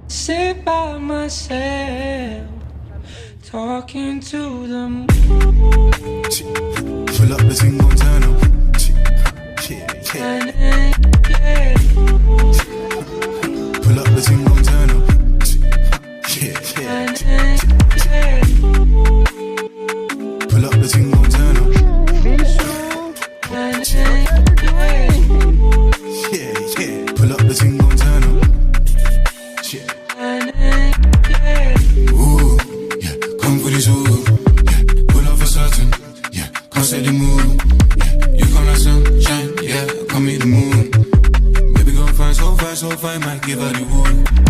Sit by myself, talking to the moon. Pull up the thing, gon' turn up. Yeah, yeah. Pull up the thing, gon' turn up. Yeah, yeah. Pull up the thing, gon' turn up. Yeah, yeah. Pull up the thing, gon' turn up. Yeah. Ooh, yeah. Come for this ooh. Yeah. Pull up for certain. Yeah. Come set the mood. Yeah. You come like sunshine. Yeah. Come meet the moon. Baby, go fine, so fine, so fine. Might give her the wood.